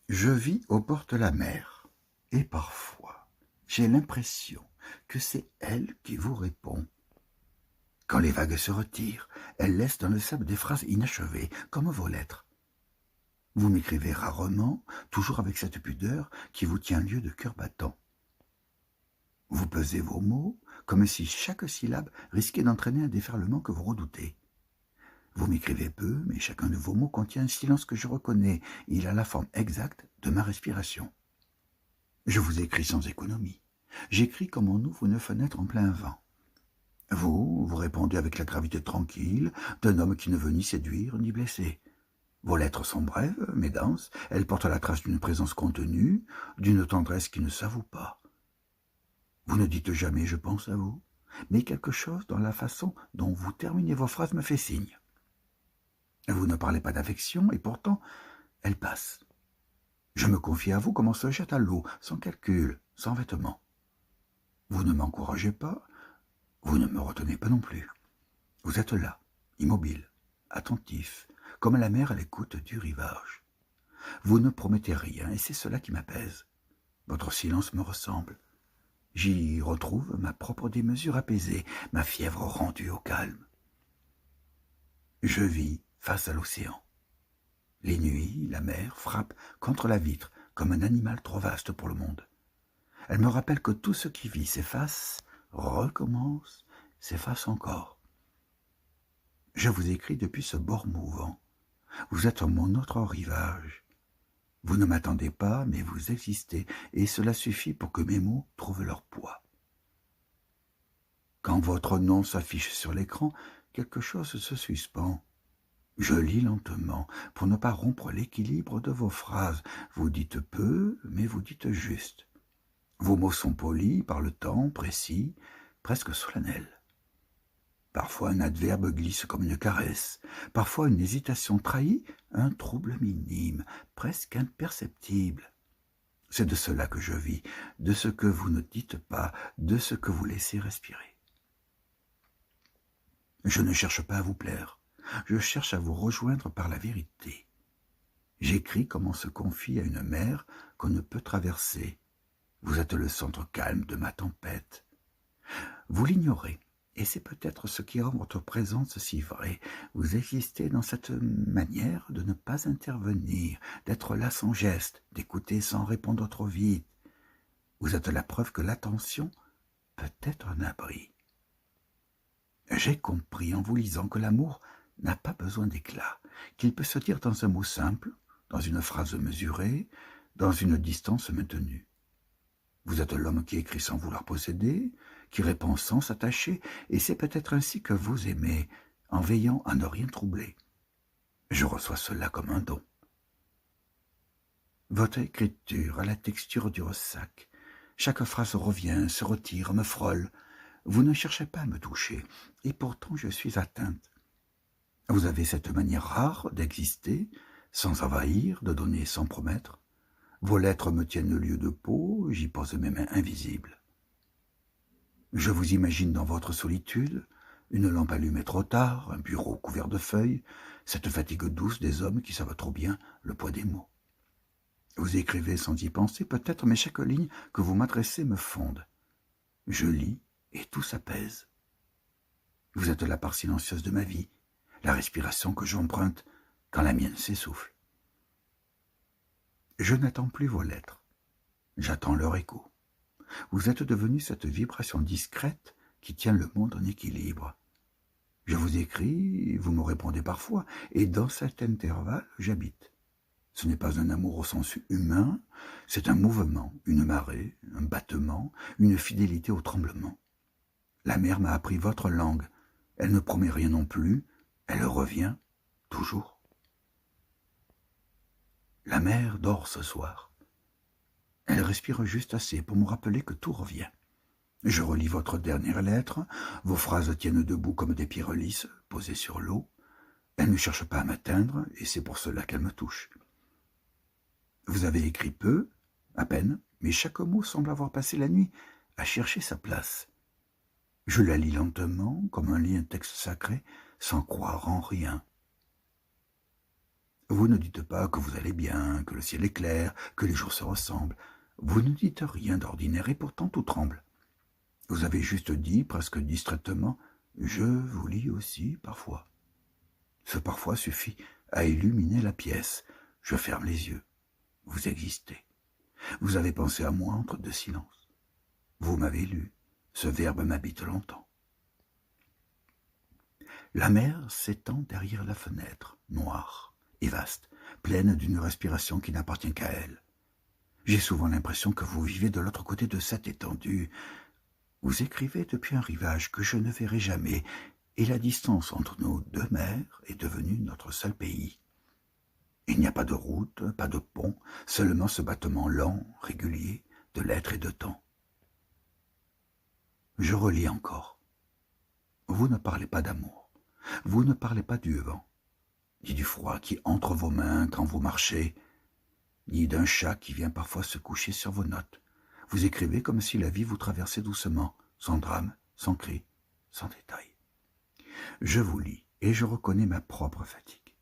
Je vis au bord de la mer, et parfois, j'ai l'impression que c'est elle qui vous répond. Quand les vagues se retirent, elle laisse dans le sable des phrases inachevées, comme vos lettres. Vous m'écrivez rarement, toujours avec cette pudeur qui vous tient lieu de cœur battant. Vous pesez vos mots, comme si chaque syllabe risquait d'entraîner un déferlement que vous redoutez. Vous m'écrivez peu, mais chacun de vos mots contient un silence que je reconnais. Il a la forme exacte de ma respiration. Je vous écris sans économie. J'écris comme on ouvre une fenêtre en plein vent. Vous répondez avec la gravité tranquille d'un homme qui ne veut ni séduire ni blesser. Vos lettres sont brèves, mais denses. Elles portent la trace d'une présence contenue, d'une tendresse qui ne s'avoue pas. Vous ne dites jamais « je pense à vous », mais quelque chose dans la façon dont vous terminez vos phrases me fait signe. Vous ne parlez pas d'affection, et pourtant, elle passe. Je me confie à vous comme on se jette à l'eau, sans calcul, sans vêtements. Vous ne m'encouragez pas, vous ne me retenez pas non plus. Vous êtes là, immobile, attentif, comme la mer à l'écoute du rivage. Vous ne promettez rien, et c'est cela qui m'apaise. Votre silence me ressemble. J'y retrouve ma propre démesure apaisée, ma fièvre rendue au calme. Je vis face à l'océan. Les nuits, la mer frappe contre la vitre comme un animal trop vaste pour le monde. Elle me rappelle que tout ce qui vit s'efface, recommence, s'efface encore. Je vous écris depuis ce bord mouvant. Vous êtes mon autre rivage. Vous ne m'attendez pas, mais vous existez, et cela suffit pour que mes mots trouvent leur poids. Quand votre nom s'affiche sur l'écran, quelque chose se suspend. Je lis lentement, pour ne pas rompre l'équilibre de vos phrases. Vous dites peu, mais vous dites juste. Vos mots sont polis par le temps, précis, presque solennels. Parfois un adverbe glisse comme une caresse, parfois une hésitation trahit un trouble minime, presque imperceptible. C'est de cela que je vis, de ce que vous ne dites pas, de ce que vous laissez respirer. Je ne cherche pas à vous plaire, je cherche à vous rejoindre par la vérité. J'écris comme on se confie à une mer qu'on ne peut traverser. Vous êtes le centre calme de ma tempête. Vous l'ignorez, et c'est peut-être ce qui rend votre présence si vraie. Vous existez dans cette manière de ne pas intervenir, d'être là sans geste, d'écouter sans répondre trop vite. Vous êtes la preuve que l'attention peut être un abri. J'ai compris en vous lisant que l'amour n'a pas besoin d'éclat, qu'il peut se dire dans un mot simple, dans une phrase mesurée, dans une distance maintenue. Vous êtes l'homme qui écrit sans vouloir posséder, qui répond sans s'attacher, et c'est peut-être ainsi que vous aimez, en veillant à ne rien troubler. Je reçois cela comme un don. Votre écriture a la texture du ressac. Chaque phrase revient, se retire, me frôle. Vous ne cherchez pas à me toucher, et pourtant je suis atteinte. Vous avez cette manière rare d'exister, sans envahir, de donner sans promettre. Vos lettres me tiennent lieu de peau, j'y pose mes mains invisibles. Je vous imagine dans votre solitude, une lampe allumée trop tard, un bureau couvert de feuilles, cette fatigue douce des hommes qui savent trop bien le poids des mots. Vous écrivez sans y penser peut-être, mais chaque ligne que vous m'adressez me fonde. Je lis et tout s'apaise. Vous êtes la part silencieuse de ma vie, la respiration que j'emprunte quand la mienne s'essouffle. Je n'attends plus vos lettres, j'attends leur écho. Vous êtes devenue cette vibration discrète qui tient le monde en équilibre. Je vous écris, vous me répondez parfois, et dans cet intervalle, j'habite. Ce n'est pas un amour au sens humain, c'est un mouvement, une marée, un battement, une fidélité au tremblement. La mer m'a appris votre langue, elle ne promet rien non plus, elle revient, toujours. La mer dort ce soir. Elle respire juste assez pour me rappeler que tout revient. Je relis votre dernière lettre, vos phrases tiennent debout comme des pierres lisses posées sur l'eau. Elle ne cherche pas à m'atteindre, et c'est pour cela qu'elle me touche. Vous avez écrit peu, à peine, mais chaque mot semble avoir passé la nuit à chercher sa place. Je la lis lentement, comme un lit un texte sacré, sans croire en rien. Vous ne dites pas que vous allez bien, que le ciel est clair, que les jours se ressemblent. Vous ne dites rien d'ordinaire et pourtant tout tremble. Vous avez juste dit, presque distraitement, « Je vous lis aussi parfois ». Ce parfois suffit à illuminer la pièce. Je ferme les yeux. Vous existez. Vous avez pensé à moi entre deux silences. Vous m'avez lu. Ce verbe m'habite longtemps. La mer s'étend derrière la fenêtre, noire et vaste, pleine d'une respiration qui n'appartient qu'à elle. J'ai souvent l'impression que vous vivez de l'autre côté de cette étendue. Vous écrivez depuis un rivage que je ne verrai jamais, et la distance entre nos deux mers est devenue notre seul pays. Il n'y a pas de route, pas de pont, seulement ce battement lent, régulier, de l'être et de temps. Je relis encore. Vous ne parlez pas d'amour, vous ne parlez pas du vent, ni du froid qui entre vos mains quand vous marchez, ni d'un chat qui vient parfois se coucher sur vos notes. Vous écrivez comme si la vie vous traversait doucement, sans drame, sans cri, sans détail. Je vous lis, et je reconnais ma propre fatigue.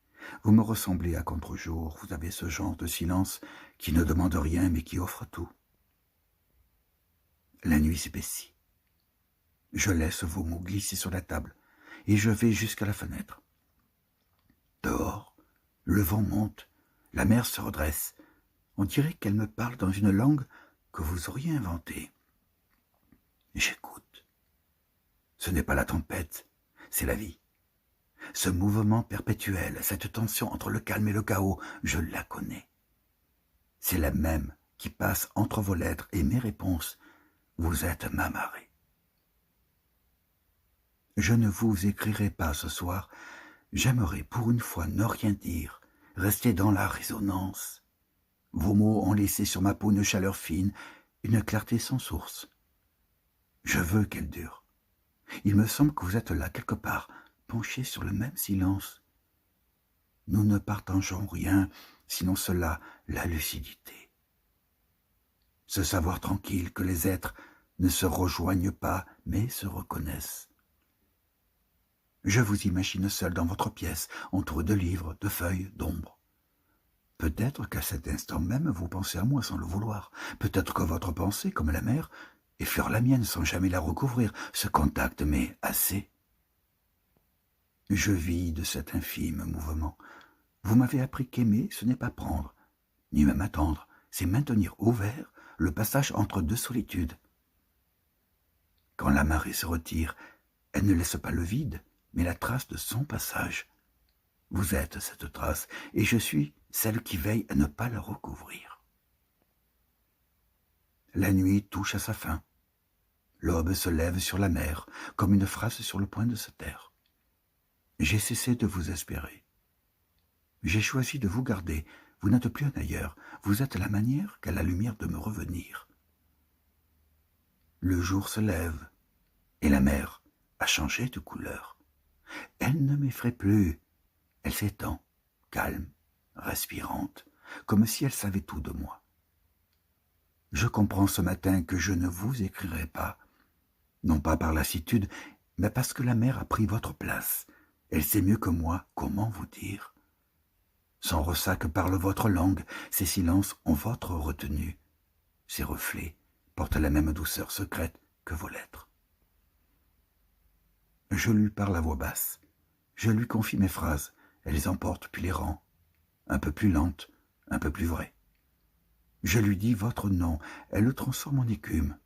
Vous me ressemblez à contre-jour, vous avez ce genre de silence qui ne demande rien mais qui offre tout. La nuit s'épaissit. Je laisse vos mots glisser sur la table, et je vais jusqu'à la fenêtre. Dehors, le vent monte, la mer se redresse. On dirait qu'elle me parle dans une langue que vous auriez inventée. J'écoute. Ce n'est pas la tempête, c'est la vie. Ce mouvement perpétuel, cette tension entre le calme et le chaos, je la connais. C'est la même qui passe entre vos lettres et mes réponses. Vous êtes ma marée. Je ne vous écrirai pas ce soir. J'aimerais pour une fois ne rien dire, rester dans la résonance. Vos mots ont laissé sur ma peau une chaleur fine, une clarté sans source. Je veux qu'elle dure. Il me semble que vous êtes là quelque part, penché sur le même silence. Nous ne partageons rien, sinon cela, la lucidité. Ce savoir tranquille que les êtres ne se rejoignent pas, mais se reconnaissent. Je vous imagine seul dans votre pièce, entouré de livres, de feuilles, d'ombres. Peut-être qu'à cet instant même vous pensez à moi sans le vouloir. Peut-être que votre pensée, comme la mer, effleure la mienne sans jamais la recouvrir. Ce contact m'est assez. Je vis de cet infime mouvement. Vous m'avez appris qu'aimer, ce n'est pas prendre, ni même attendre, c'est maintenir ouvert le passage entre deux solitudes. Quand la marée se retire, elle ne laisse pas le vide, mais la trace de son passage. Vous êtes cette trace, et je suis celle qui veille à ne pas la recouvrir. La nuit touche à sa fin. L'aube se lève sur la mer, comme une phrase sur le point de se taire. J'ai cessé de vous espérer. J'ai choisi de vous garder. Vous n'êtes plus un ailleurs. Vous êtes la manière qu'a la lumière de me revenir. Le jour se lève, et la mer a changé de couleur. Elle ne m'effraie plus. Elle s'étend, calme, respirante, comme si elle savait tout de moi. Je comprends ce matin que je ne vous écrirai pas, non pas par lassitude, mais parce que la mer a pris votre place. Elle sait mieux que moi comment vous dire. Son ressac parle votre langue, ses silences ont votre retenue. Ses reflets portent la même douceur secrète que vos lettres. Je lui parle à voix basse. Je lui confie mes phrases. Elle les emporte puis les rend. Un peu plus lentes, un peu plus vraies. Je lui dis votre nom. Elle le transforme en écume.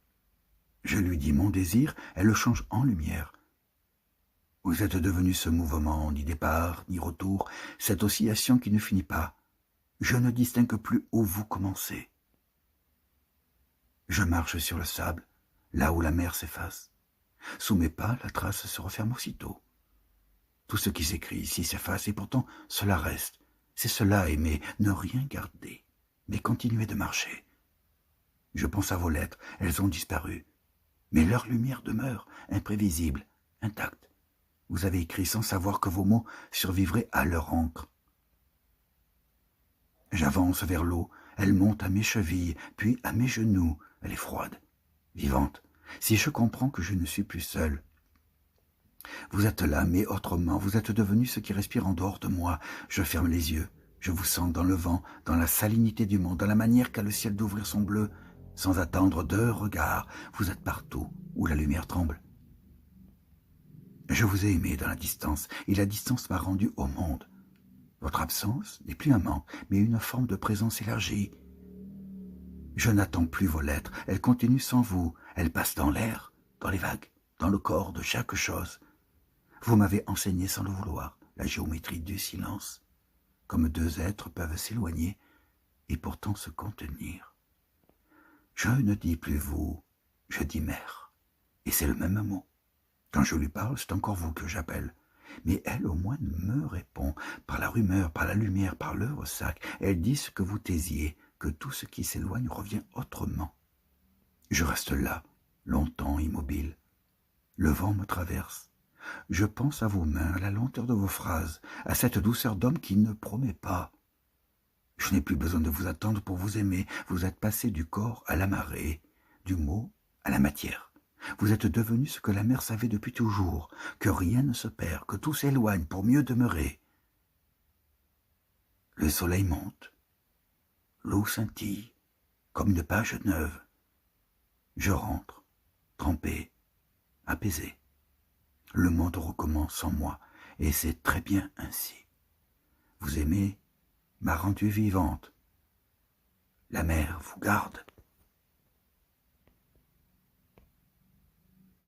Je lui dis mon désir. Elle le change en lumière. Vous êtes devenu ce mouvement, ni départ, ni retour, cette oscillation qui ne finit pas. Je ne distingue plus où vous commencez. Je marche sur le sable, là où la mer s'efface. Sous mes pas, la trace se referme aussitôt. Tout ce qui s'écrit ici s'efface, et pourtant cela reste. C'est cela aimer, ne rien garder, mais continuer de marcher. Je pense à vos lettres, elles ont disparu. Mais leur lumière demeure, imprévisible, intacte. Vous avez écrit sans savoir que vos mots survivraient à leur encre. J'avance vers l'eau, elle monte à mes chevilles, puis à mes genoux. Elle est froide, vivante. Si je comprends que je ne suis plus seul. Vous êtes là, mais autrement, vous êtes devenu ce qui respire en dehors de moi. Je ferme les yeux, Je vous sens dans le vent, dans la salinité du monde, dans la manière qu'a le ciel d'ouvrir son bleu, sans attendre 2 regards. Vous êtes partout où la lumière tremble. Je vous ai aimé dans la distance, et la distance m'a rendu au monde. Votre absence n'est plus un manque, mais une forme de présence élargie. Je n'attends plus vos lettres, elles continuent sans vous, elles passent dans l'air, dans les vagues, dans le corps de chaque chose. Vous m'avez enseigné sans le vouloir la géométrie du silence, comme 2 êtres peuvent s'éloigner et pourtant se contenir. Je ne dis plus vous, je dis mère, et c'est le même mot. Quand je lui parle, c'est encore vous que j'appelle. Mais elle, au moins, me répond, par la rumeur, par la lumière, par le ressac. Elle dit ce que vous taisiez, que tout ce qui s'éloigne revient autrement. Je reste là, longtemps immobile. Le vent me traverse. Je pense à vos mains, à la lenteur de vos phrases, à cette douceur d'homme qui ne promet pas. Je n'ai plus besoin de vous attendre pour vous aimer. Vous êtes passé du corps à la marée, du mot à la matière. Vous êtes devenu ce que la mer savait depuis toujours, que rien ne se perd, que tout s'éloigne pour mieux demeurer. Le soleil monte, l'eau scintille, comme une page neuve. Je rentre, trempé, apaisé. Le monde recommence sans moi, et c'est très bien ainsi. Vous aimez m'a rendue vivante. La mer vous garde.